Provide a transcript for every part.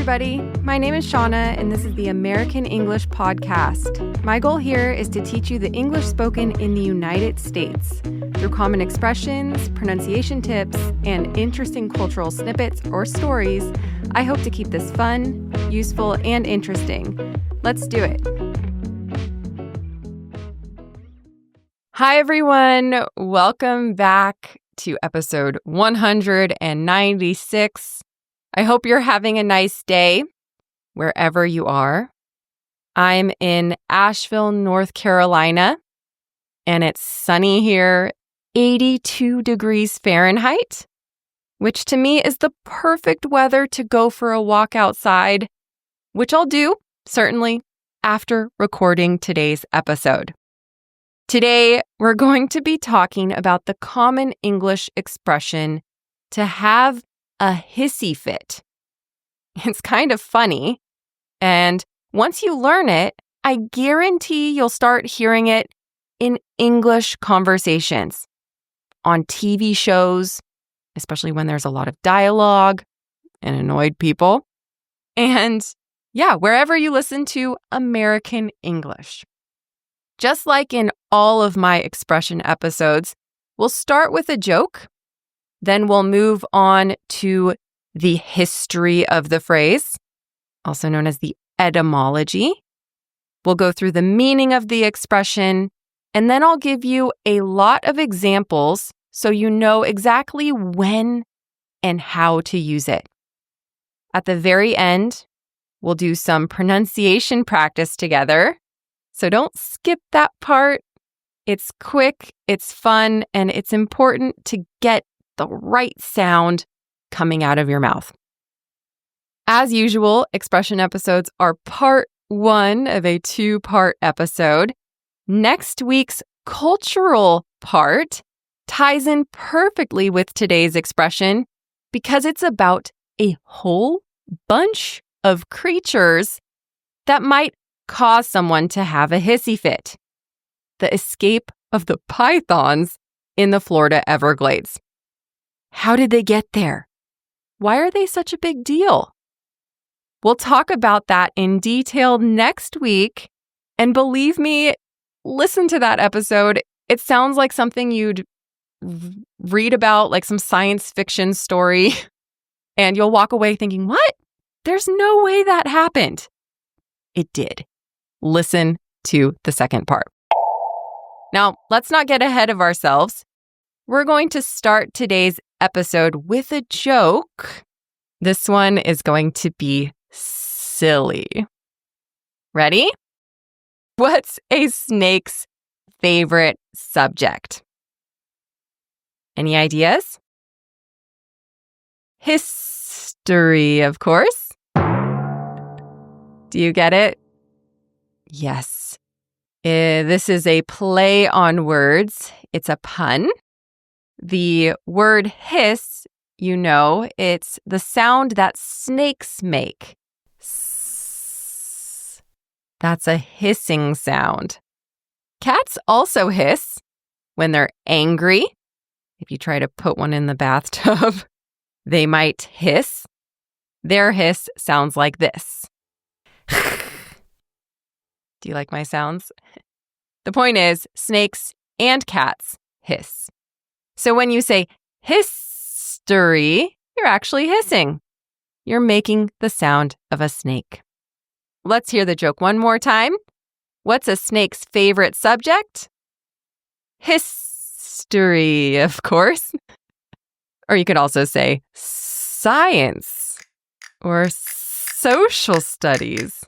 everybody. My name is Shauna, and this is the American English Podcast. My goal here is to teach you the English spoken in the United States through common expressions, pronunciation tips, and interesting cultural snippets or stories. I hope to keep this fun, useful, and interesting. Let's do it. Hi, everyone. Welcome back to episode 196. I hope you're having a nice day wherever you are. I'm in Asheville, North Carolina, and it's sunny here, 82 degrees Fahrenheit, which to me is the perfect weather to go for a walk outside, which I'll do, certainly, after recording today's episode. Today, we're going to be talking about the common English expression to have a hissy fit. It's kind of funny, and once you learn it, I guarantee you'll start hearing it in English conversations, on TV shows, especially when there's a lot of dialogue and annoyed people, and wherever you listen to American English. Just like in all of my expression episodes, we'll start with a joke. Then we'll move on to the history of the phrase, also known as the etymology. We'll go through the meaning of the expression, and then I'll give you a lot of examples so you know exactly when and how to use it. At the very end, we'll do some pronunciation practice together, so don't skip that part. It's quick, it's fun, and it's important to get the right sound coming out of your mouth. As usual, expression episodes are part one of a two-part episode. Next week's cultural part ties in perfectly with today's expression because it's about a whole bunch of creatures that might cause someone to have a hissy fit. The escape of the pythons in the Florida Everglades. How did they get there? Why are they such a big deal? We'll talk about that in detail next week. And believe me, listen to that episode. It sounds like something you'd read about, like some science fiction story. And you'll walk away thinking, what? There's no way that happened. It did. Listen to the second part. Now, let's not get ahead of ourselves. We're going to start today's episode with a joke. This one is going to be silly. Ready? What's a snake's favorite subject? Any ideas? History, of course. Do you get it? Yes. This is a play on words. It's a pun. The word hiss, it's the sound that snakes make. Sss. That's a hissing sound. Cats also hiss when they're angry. If you try to put one in the bathtub, they might hiss. Their hiss sounds like this. Do you like my sounds? The point is, snakes and cats hiss. So when you say history, you're actually hissing. You're making the sound of a snake. Let's hear the joke one more time. What's a snake's favorite subject? History, of course. Or you could also say science or social studies.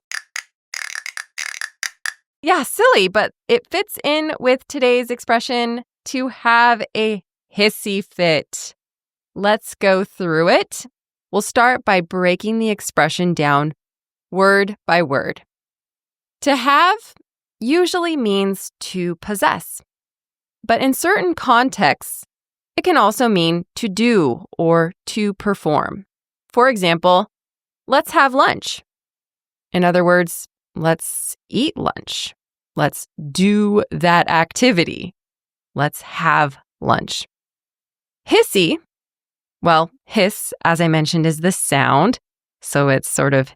Yeah, silly, but it fits in with today's expression to have a hissy fit. Let's go through it. We'll start by breaking the expression down word by word. To have usually means to possess, but in certain contexts, it can also mean to do or to perform. For example, let's have lunch. In other words, let's eat lunch. Let's do that activity. Let's have lunch. Hissy, well, hiss, as I mentioned, is the sound. So it's sort of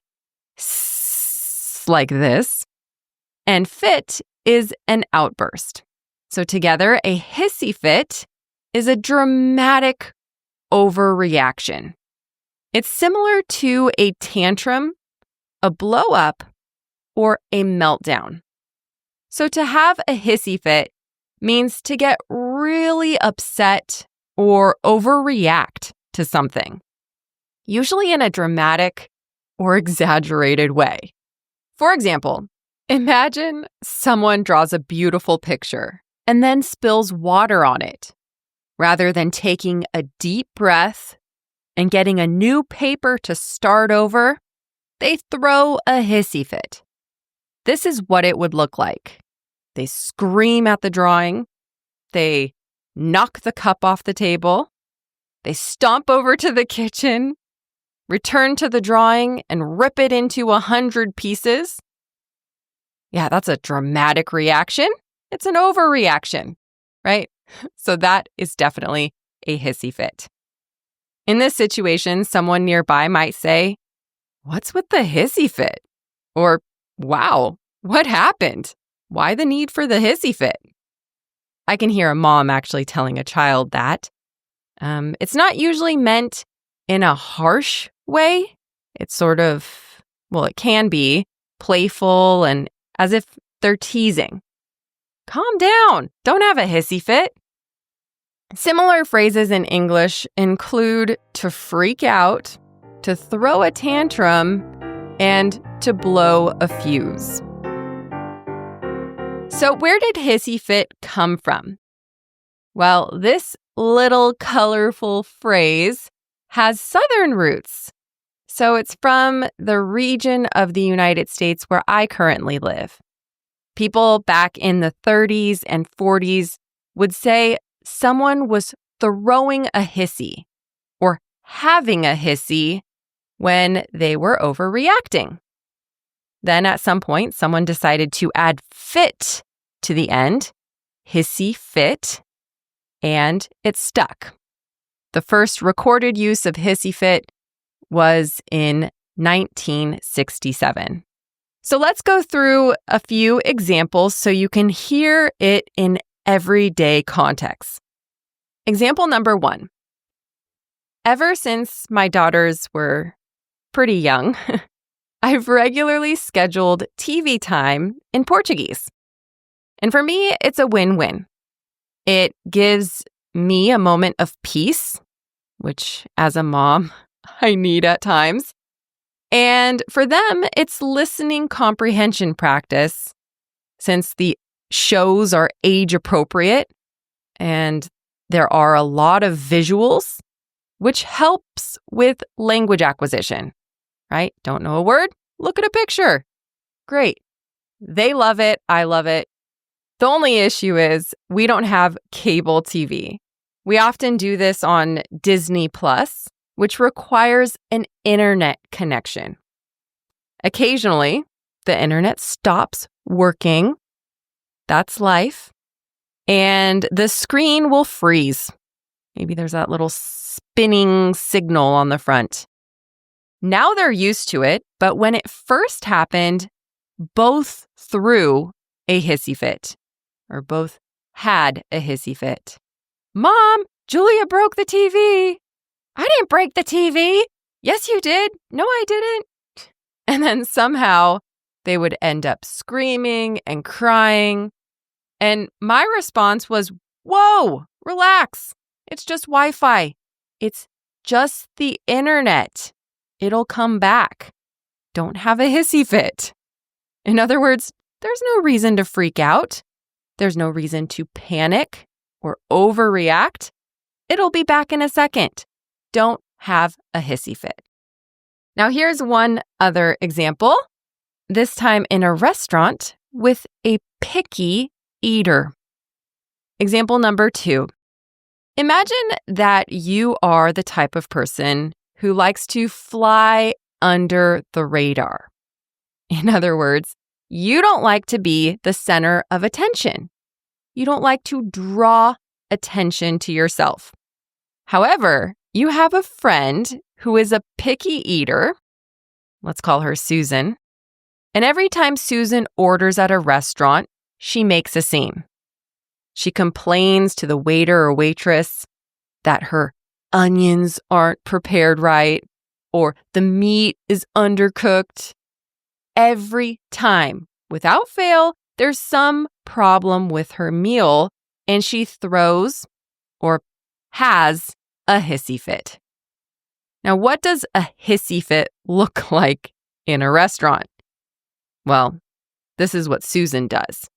like this. And fit is an outburst. So together, a hissy fit is a dramatic overreaction. It's similar to a tantrum, a blow up, or a meltdown. So to have a hissy fit means to get really upset or overreact to something, usually in a dramatic or exaggerated way. For example, imagine someone draws a beautiful picture and then spills water on it. Rather than taking a deep breath and getting a new paper to start over, they throw a hissy fit. This is what it would look like. They scream at the drawing. They knock the cup off the table. They stomp over to the kitchen, return to the drawing, and rip it into 100 pieces. Yeah, that's a dramatic reaction. It's an overreaction, right? So that is definitely a hissy fit. In this situation, someone nearby might say, "What's with the hissy fit?" Or, "Wow, what happened? Why the need for the hissy fit?" I can hear a mom actually telling a child that. It's not usually meant in a harsh way. It's sort of, it can be playful and as if they're teasing. Calm down. Don't have a hissy fit. Similar phrases in English include to freak out, to throw a tantrum, and to blow a fuse. So where did hissy fit come from? Well, this little colorful phrase has Southern roots. So it's from the region of the United States where I currently live. People back in the 30s and 40s would say someone was throwing a hissy or having a hissy when they were overreacting. Then at some point, someone decided to add fit to the end, hissy fit, and it stuck. The first recorded use of hissy fit was in 1967. So let's go through a few examples so you can hear it in everyday context. Example number 1. Ever since my daughters were pretty young, I've regularly scheduled TV time in Portuguese. And for me, it's a win-win. It gives me a moment of peace, which as a mom, I need at times. And for them, it's listening comprehension practice since the shows are age appropriate and there are a lot of visuals, which helps with language acquisition, right? Don't know a word? Look at a picture. Great. They love it. I love it. The only issue is we don't have cable TV. We often do this on Disney Plus, which requires an internet connection. Occasionally, the internet stops working. That's life. And the screen will freeze. Maybe there's that little spinning signal on the front. Now they're used to it, but when it first happened, both threw a hissy fit, or both had a hissy fit. "Mom, Julia broke the TV." "I didn't break the TV." "Yes, you did." "No, I didn't." And then somehow they would end up screaming and crying. And my response was, "Whoa, relax. It's just Wi-Fi. It's just the internet. It'll come back. Don't have a hissy fit." In other words, there's no reason to freak out. There's no reason to panic or overreact. It'll be back in a second. Don't have a hissy fit. Now here's one other example, this time in a restaurant with a picky eater. Example number 2. Imagine that you are the type of person who likes to fly under the radar. In other words, you don't like to be the center of attention. You don't like to draw attention to yourself. However, you have a friend who is a picky eater Let's call her Susan. And every time Susan orders at a restaurant, she makes a scene. She complains to the waiter or waitress that her onions aren't prepared right or the meat is undercooked. Every time, without fail, there's some problem with her meal and she throws or has a hissy fit. Now, what does a hissy fit look like in a restaurant? Well, this is what Susan does.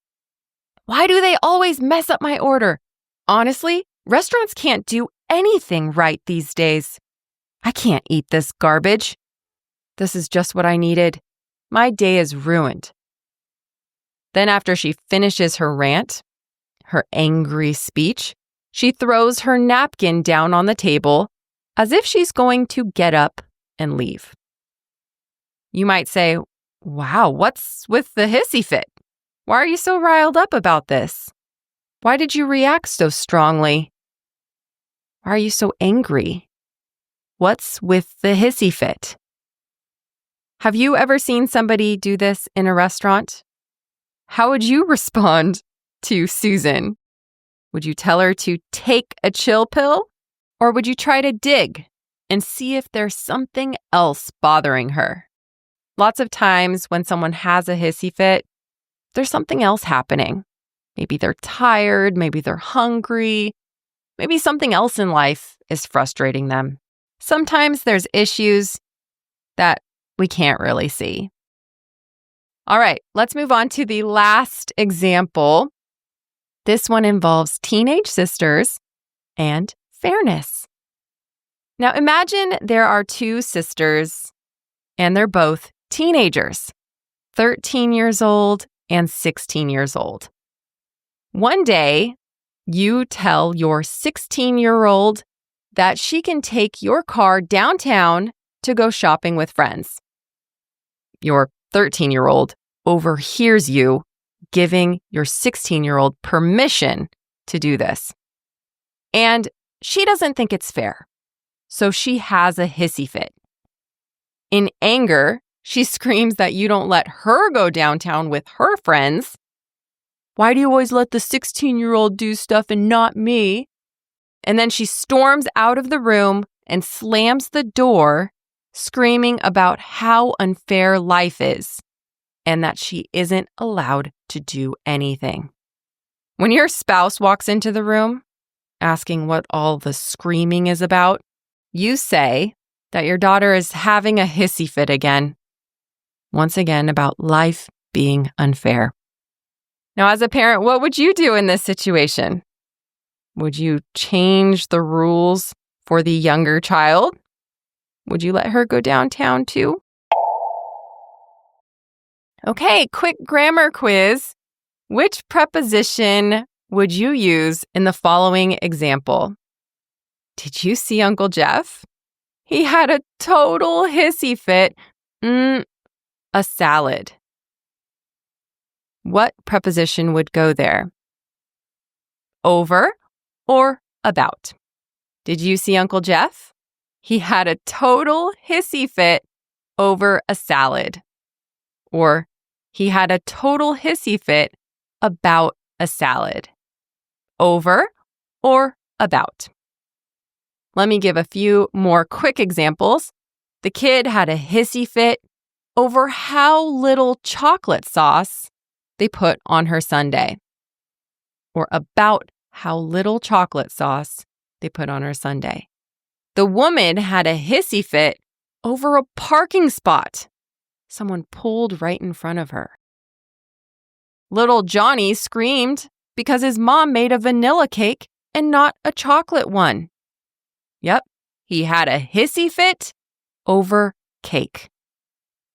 Why do they always mess up my order? Honestly, restaurants can't do anything right these days. I can't eat this garbage. This is just what I needed. My day is ruined. Then after she finishes her rant, her angry speech, she throws her napkin down on the table as if she's going to get up and leave. You might say, wow, what's with the hissy fit? Why are you so riled up about this? Why did you react so strongly? Why are you so angry? What's with the hissy fit? Have you ever seen somebody do this in a restaurant? How would you respond to Susan? Would you tell her to take a chill pill? Or would you try to dig and see if there's something else bothering her? Lots of times when someone has a hissy fit, there's something else happening. Maybe they're tired, maybe they're hungry, maybe something else in life is frustrating them. Sometimes there's issues that we can't really see. All right, let's move on to the last example. This one involves teenage sisters and fairness. Now imagine there are two sisters and they're both teenagers, 13 years old and 16 years old. One day, you tell your 16-year-old that she can take your car downtown to go shopping with friends. Your 13-year-old overhears you giving your 16-year-old permission to do this. And she doesn't think it's fair, so she has a hissy fit. In anger, she screams that you don't let her go downtown with her friends. Why do you always let the 16-year-old do stuff and not me? And then she storms out of the room and slams the door, screaming about how unfair life is and that she isn't allowed to do anything. When your spouse walks into the room, asking what all the screaming is about, you say that your daughter is having a hissy fit again. Once again, about life being unfair. Now, as a parent, what would you do in this situation? Would you change the rules for the younger child? Would you let her go downtown too? Okay, quick grammar quiz. Which preposition would you use in the following example? Did you see Uncle Jeff? He had a total hissy fit. A salad. What preposition would go there? Over or about? Did you see Uncle Jeff? He had a total hissy fit over a salad. Or he had a total hissy fit about a salad. Over or about? Let me give a few more quick examples. The kid had a hissy fit over how little chocolate sauce they put on her sundae. Or about how little chocolate sauce they put on her sundae. The woman had a hissy fit over a parking spot someone pulled right in front of her. Little Johnny screamed because his mom made a vanilla cake and not a chocolate one. Yep, he had a hissy fit over cake.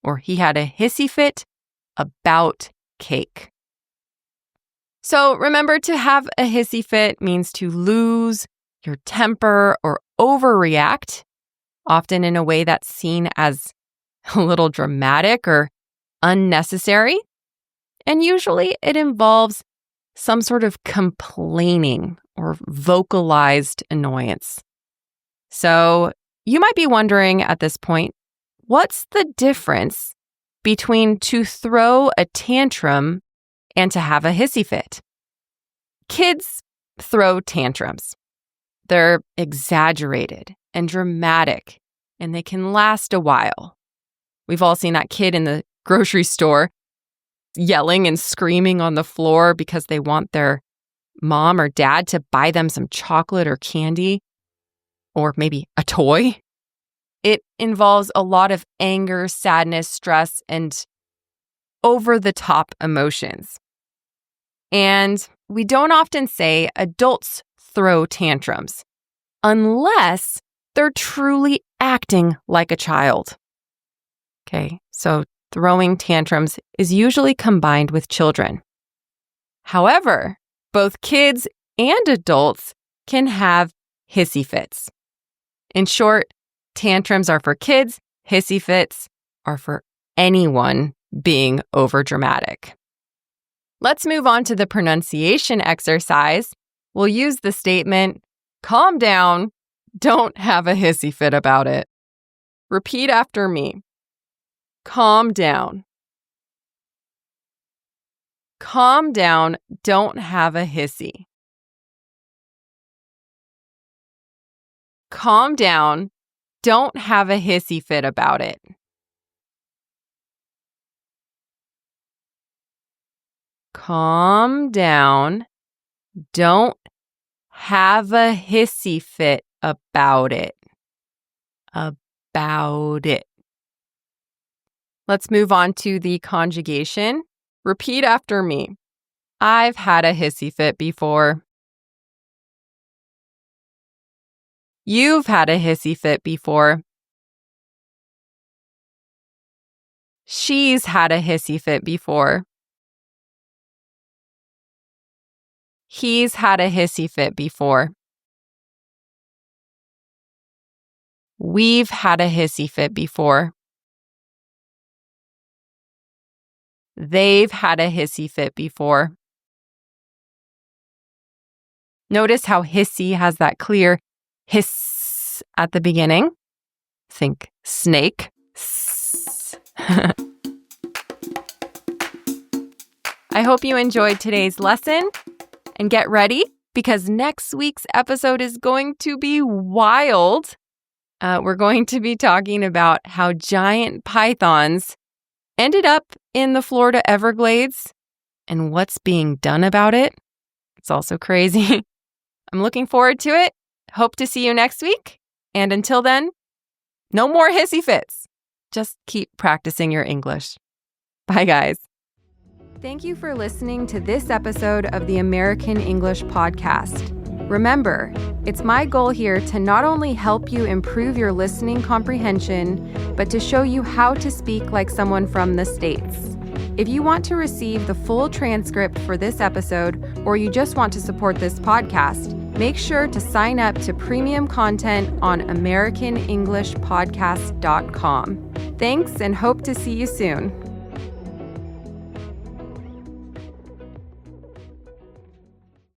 Or he had a hissy fit about cake. So remember, to have a hissy fit means to lose your temper or overreact, often in a way that's seen as a little dramatic or unnecessary. And usually it involves some sort of complaining or vocalized annoyance. So you might be wondering at this point, What's the difference between to throw a tantrum and to have a hissy fit? Kids throw tantrums. They're exaggerated and dramatic, and they can last a while. We've all seen that kid in the grocery store yelling and screaming on the floor because they want their mom or dad to buy them some chocolate or candy, or maybe a toy. It involves a lot of anger, sadness, stress, and over-the-top emotions. And we don't often say adults throw tantrums unless they're truly acting like a child. Okay, so throwing tantrums is usually combined with children. However, both kids and adults can have hissy fits. In short, tantrums are for kids, hissy fits are for anyone being overdramatic. Let's move on to the pronunciation exercise. We'll use the statement, calm down, don't have a hissy fit about it. Repeat after me. Calm down. Calm down, don't have a hissy. Calm down, don't have a hissy fit about it. Calm down, don't have a hissy fit about it. About it. Let's move on to the conjugation. Repeat after me. I've had a hissy fit before. You've had a hissy fit before. She's had a hissy fit before. He's had a hissy fit before. We've had a hissy fit before. They've had a hissy fit before. Notice how hissy has that clear hiss at the beginning. Think snake. I hope you enjoyed today's lesson. And get ready, because next week's episode is going to be wild. We're going to be talking about how giant pythons ended up in the Florida Everglades and what's being done about it. It's also crazy. I'm looking forward to it. Hope to see you next week. And until then, no more hissy fits. Just keep practicing your English. Bye, guys. Thank you for listening to this episode of the American English Podcast. Remember, it's my goal here to not only help you improve your listening comprehension, but to show you how to speak like someone from the States. If you want to receive the full transcript for this episode, or you just want to support this podcast, make sure to sign up to premium content on americanenglishpodcast.com. Thanks, and hope to see you soon.